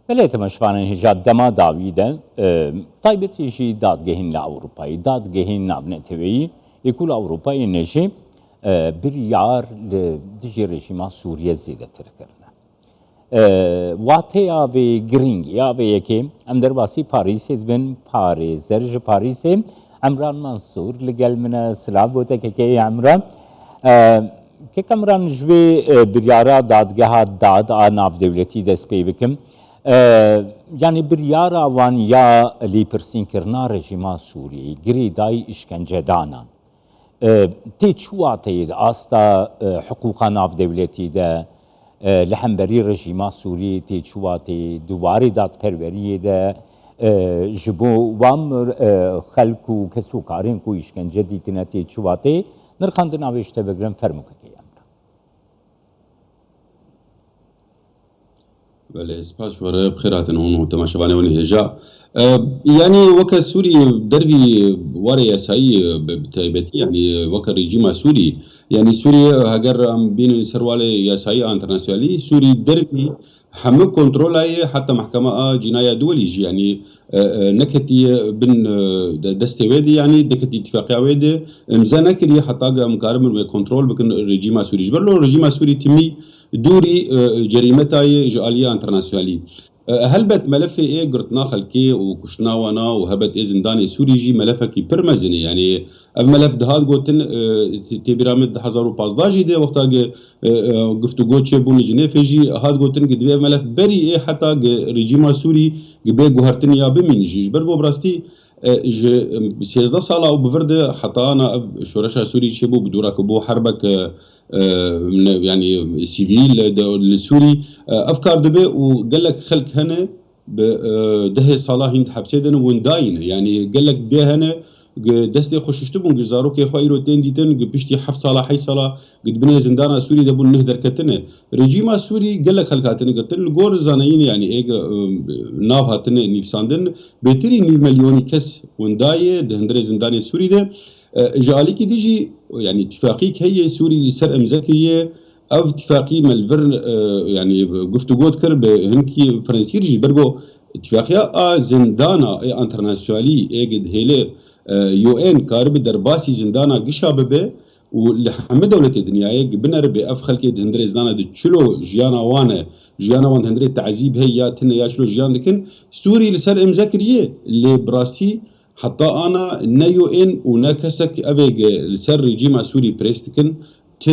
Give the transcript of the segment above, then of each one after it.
بله تماشوانین هجا دما داویدن تایبتی جی دادگهین لأوروپایی دادگهین نابنتوی یکول أوروپایی نجی بریار لدیجی رژیما سوریه زیده تر کرنه واتیا و گرینگیا و یکی ام در باسی پاریس دبن پاریزرج پاریس عمران منصور لگل من سلاف بوده که عمران که کمران جوی بریارا دادگاه داد ناف دولتی دست پی بکم yani biryara wan ya lîpirsînkirina rejîma Sûriyeyê girê dayî işkencedanan tê çûwatê di asta hiqûqa navdewletî de li hemberî rejîma Sûriyê tê çûwatê duwarê dadperweriyê de ji bo wan xelk û kesûkarên ku îşkence dîtine tê çûwatê nirxandin avê ji te bigirin fermûkekê بله سپاس وره بخيراتن هون تماشاوانه وني هجا يعني وكا سوري دربي وره يساي بتايبتي يعني وكا ريجيما سوري يعني سوري هاجر ام بين سروالي يساي انترناسيونالي سوري دربي حمل كنترول حتى محكمة جناية دولي يعني نكتي بن دستي ويدي يعني دكتي اتفاقية ويدي مزانا كري حتى مقارب وكنترول بكن ريجيما سوري جبرلو ريجيما سوري تمي دوري جريمتاي جالية انترناسيونالي هلبت ملف ايه قرتنا خلكي وكشنا وانا وهبت ايه زنداني سوري جي ملفكي برمزني يعني ملف دهات قوتن تبرامد 2015 جي دي وقتا گفتگو چه بون جنيف جي هات قوتن قد ملف بري ايه حتى ريجيما سوري قبل قهرتن يا بمين جي بربو براستي 13 ساله او بفرد حتى انا شورشا سوري شبو بدورك بو حربك يعني سيفيل السوري افكار دبي وقال لك خلك هنا ده صلاح هند حبسيدن ونداين يعني قال لك ده هنا دستي خوششتبون جزارو كي خايرو تين ديتن بيشتي حف صلاح حي صلاح قد بني زندانا سوري دبون نهدر كتنه ريجيما سوري قال لك خلكاتن قتل الجور زانين يعني ايه ناف هاتن نيفساندن بيتري 100 مليون كس وندايه دهندري زنداني سوري ده جالي كي ديجي يعني اتفاقيك هي سوري لسر امزكيه او اتفاقي ملفرن يعني گفتگو كر بهنكي فرنسيرجي برغو اتفاقيه زندانا انترناسيونالي اجد هيله يو ان كارب درباسي زندانا قشابه ولحمد دولة الدنيا بنر بأف خلقي هندري زدانا دي تشلو جيانا وان هندري تعذيب هي يا تنا يا تشلو جيان لكن سوري لسر امزكريه اللي براسي حتى انا نيو ان ونكسك افيج لسر ريجيما سوري بريستكن ت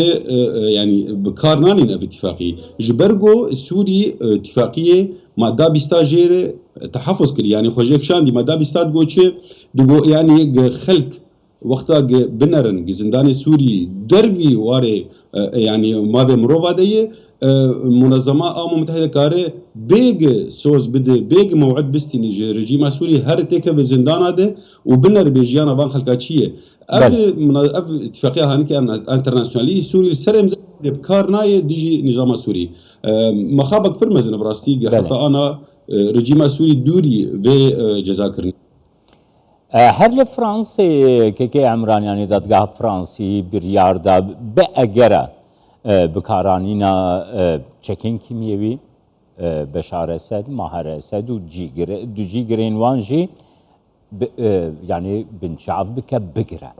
يعني بكارنانين اتفاقي جبرجو سوري اتفاقيه ماده بيستاجير تحفظ كري يعني خوجيك شان دي ماده بيستاد جوتشي دو يعني خلق وقتا بنرن زنداني سوري دربي واري يعني ما بمروفا دي منظمه امم متحده كاري بيج سوز بده بيج موعد بستين رجيما سوري هر تيكا بزندان ده وبنر بيجيانا بان خلقاتشيه اب اتفاقيه هانكي انترناسيونالي سوري سرم بكارناي ديجي نظام سوري مخابك برمزن براستي حتى انا رجيما سوري دوري بجزاكرني هر فرانسي كي عمران يعني دادگاه فرانسي برياردا بأجرة بكارانينا تشكين كيميوي بشار اسد ماهر اسد و جيجرين وانجي يعني بنشاف بك بقرة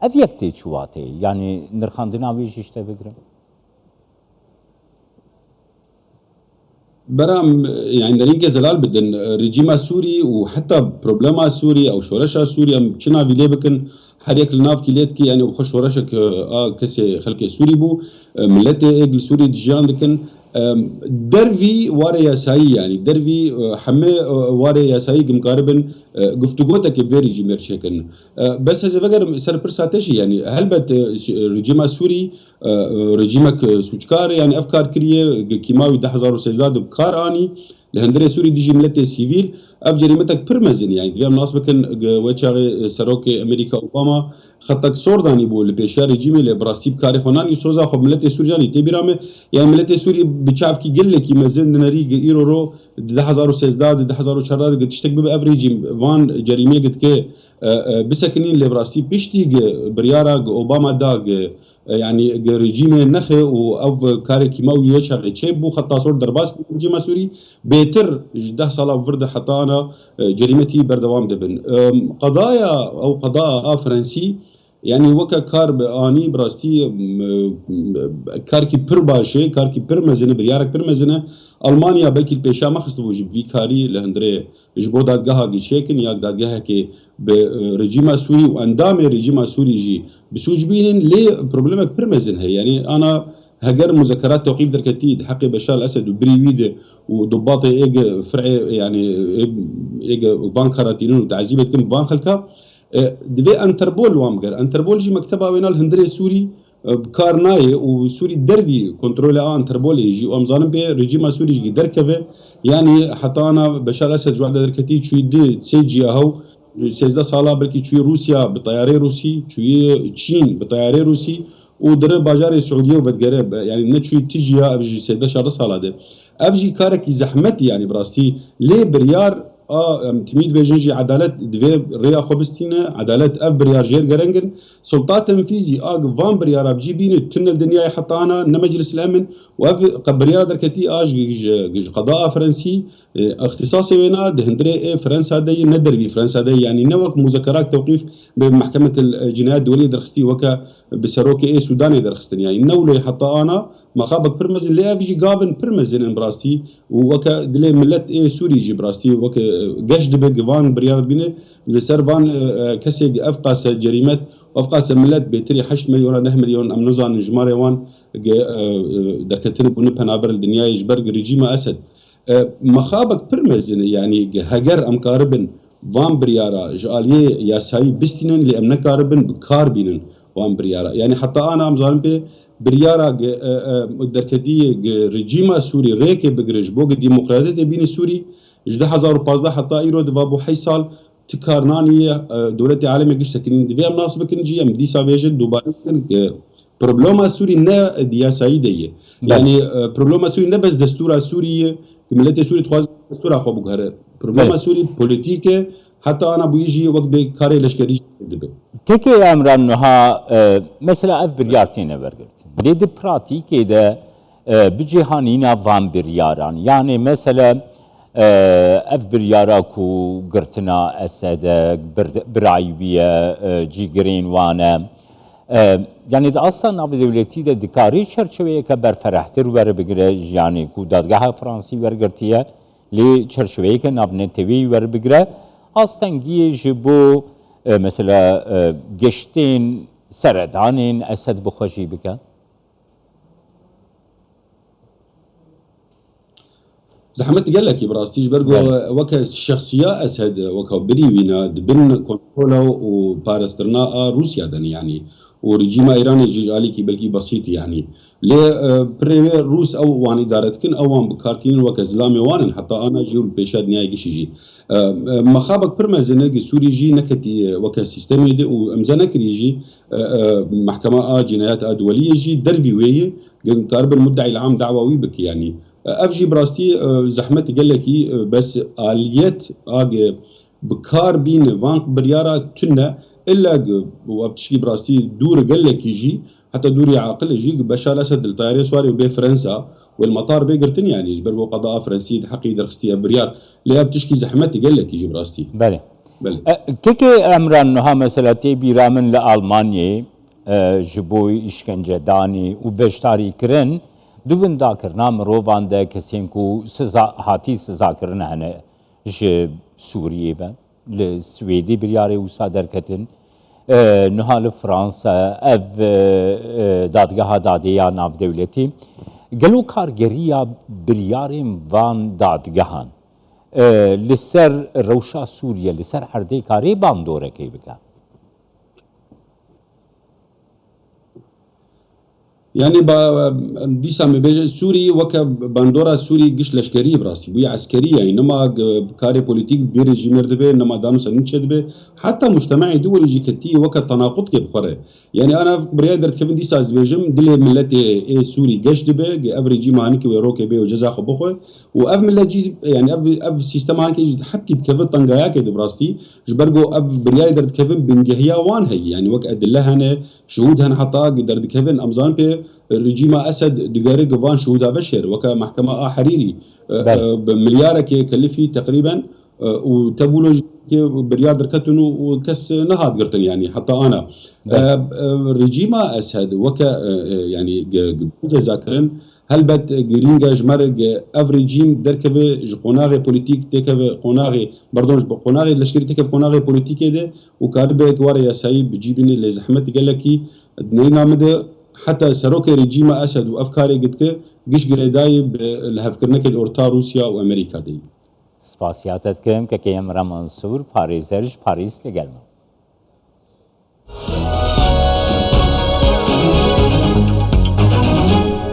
افيكتي شواتي يعني نرخاندنا ويش اشتا بقرة برام يعني دارين زلال بدن رجيما سوري وحتى بروبلما سوري او شورشا سوري ام كنا فيلي بكن حريك الناف كيليت كي يعني وخش ورشك كسي خلقي سوري بو ملتي اجل سوري دجان لكن درفي واري ياساي يعني درفي حمي واري ياساي مقاربا گفتگوتك بيري جيمر شكن بس هذا بقر سر برساتشي يعني هل بت رجيما سوري رجيمك سوچكار يعني افكار كريه كيماوي 10000 بكار اني لهندري سوري ديجي ملتي سيفيل اف جريمتك برمزن يعني ديام ناس بكن وچاغي سروكي امريكا اوباما خطك سورداني بول بيشار رجيمي لبراسيب كاري خونان يسوزا خو ملتي سورياني تبيرامه يعني ملتي سوري بچاف كي قال لك مزن نري ايرو 10016 10014 قد تشتك بافريج وان جريمه قد كي بسكنين لبراستي بيشتي بريارا اوباما داغ يعني رجيم نخه او كاري كيماوي يشغ تشيبو خطا صور درباس رجيم سوري بيتر جده صلاة فرد حتى انا جريمتي بردوام دبن قضايا او قضاء فرنسي يعني وكا كار اني براستي كاركي بير باشي كاركي بير مزنه بريارك بير مزنه المانيا بلكي البيشا ما خصو جي فيكاري لهندري جبو دادگاها جي شيكن ياك دادگاها كي برجيم سوري واندام رجيم سوري جي بسوجبين ليه بروبلمك بير مزنه يعني انا هجر مذكرات توقيف دركتي حقي بشار الاسد وبريويد وضباط ايج فرعي يعني ايج بانكراتينون وتعذيبه كم بانخلكا دبي انتربول وامجر انتربول جي مكتبه وين الهندري سوري بكارناي وسوري دربي كنترول انتربول يجي وامزان بي رجيم سوري جي دركفه يعني حتى انا بشار الاسد جوعد دركتي شوي دي سيجي اهو 16 ساله بلكي شوي روسيا بطياري روسي شوي تشين بطياري روسي ودر باجار السعوديه وبتقرب يعني نتشوي تجي ابجي 16 ساله ده ابجي كارك زحمتي يعني براستي ليه بريار تميد بيجنجي عدالة دفي ريا خوبستينا عدالة اف بريار جير جرنجن سلطات تنفيذي فان بريار بجي بين تن الدنيا حتى انا مجلس الامن واف بريار دركتي قضاء فرنسي اختصاصي وينا دهندري فرنسا دي ندر في فرنسا دي يعني نوك مذكرات توقيف بمحكمة الجنايات الدولية درختي وكا بسروكي سوداني درختني يعني نولي حتى انا مخابك برمزن ليه بيجي قابن برمزن براستي وكا دلي ملت سوري جي براستي وكا قش دبق فان بريار بينه لسر فان كسي افقاس جريمات وافقاس ملت بيتري 8 مليون 9 مليون امنوزان جماري وان دركتن بنو بنابر الدنيا يجبر رجيم اسد مخابك برمزن يعني هجر ام كاربن فان بريارا جاليه ياساي بستينن لامنا كاربن بكار بينن وان بريارا يعني حتى انا امزان بي بريارا دركدي رجيم سوري ريك بجرج بوق ديمقراطيه بين سوري جده 2015 حتى ايرو دبابو حي سال تكارناني دولتي عالمي قش سكنين دبي مناسبه كنجي ام دي سافيجن دوباره بروبلما سوري نا ديا سعيديه يعني بروبلما سوري نا بس دستور سوري كملت سوري تخواز دستور اخو بغره بروبلما سوري بوليتيكه حتى انا بيجي وقت بكاري لشكري دبي كيكي امران نها مثلا اف بريارتين برگرت لید پراتیکی ده بجهانینا وان بریاران يعني مثلا اف بريارا كو قرتنا اسد برايبيه جيجرين وانا يعني ده اصلا ناف دولتي ده دكاري چرچويه كبر فرحتر ور بگره يعني كو دادگاه فرانسي ور گرتيه لي چرچويه که ناف نتوي ور بگره اصلا جبو مثلا گشتين سردانين اسد بخوشي بك زحمت قال لك براستيج برجو وكا شخصيه اسد وكا بريوينا بن كنترولا وبارسترنا روسيا دن يعني ورجيم ايراني جيجالي كي بلكي بسيط يعني لي بريمير روس او وان ادارتكن او وان بكارتين وكا زلامي وان حتى انا جيول بيشاد نهايه جي مخابك برمزنه سوري جي نكتي وكا سيستم دي وامزنك يجي محكمه جنايات دوليه جي دربي وي قارب المدعي العام دعوى بك يعني افجي براستي زحمت قال لك بس اليات بكار بين فانك بريارا تنا الا وبتشي براستي دور قال لك يجي حتى دوري عاقل يجي بشار الاسد الطياري سواري وبي فرنسا والمطار بيقرتن يعني يجبروا قضاء فرنسي حقي درختي بريار لا بتشكي زحمت قال لك يجي براستي بله كيكي امران نها مثلا تي رامن لالمانيا جبوي اشكنجه داني وبشتاري كرن دوبن داکرنا مروان ده کسین کو سزا هاتی سزا کرن هنه ج سوریه و لسویدی بریاره وسا درکتن نهال فرانسا اف دادگاه دادیا ناف دولتی گلو کارگریا بریاریم وان دادگاهان لسر روشا سوریه لسر هرده کاری باندوره کی بکن يعني دیسا مبێژە سووری وەکە باندۆرا سووری گشت لەشکری بڕاستی بووی عسکریە ئینەما کاری پۆلیتیک بێرێژی مێر دەبێ نەما دانوسە نچێ دەبێ حتا مجتمعی دووەریژی کەتی وەکە تەناقض کێ بخۆڕێ يعني انا بريا دەردکەون دیسا دبێژم دلێ ملەتێ سووری گەشت دەبێ ئەڤریجی مانیکە وێ ڕۆکێ بێ و جەزاخە بخۆی و ئەv ملەتجی يعني ئەv سیستەماکێ حەبکی دکەوێت تەنگایاکێ دەبڕاستی ji ber got ev biryayê derdikevin bingehiya wan heye yani wek edille hene şûd hene heta derdikevin em zanin pê rejîma Esed digere givan şûda veşêr weke mehkema a Herîrî bi milyarekê kelifî teqrîben û tebûlojî biryar derketin û kes nehat girtin yani heta ana rejîma Esed weke yani cezakirin helbet girînge ji me re ev rejîm derkeve ji qonaxê polîtîk têkeve qonaxê pardon ji qonaxê leşkerî têkeve qonaxê polîtîkê de û karibe were yasayî bi cîbînê lê zehmetî gelekî neyna mide heta serokê rejîma Esed û ev karê dike giş girêdayê bi li hevkirinekê orta Rûsya û Amerîka de. Spasiyatet dikim kekê Emran Mansûr parêzer ji Parîs li gel me.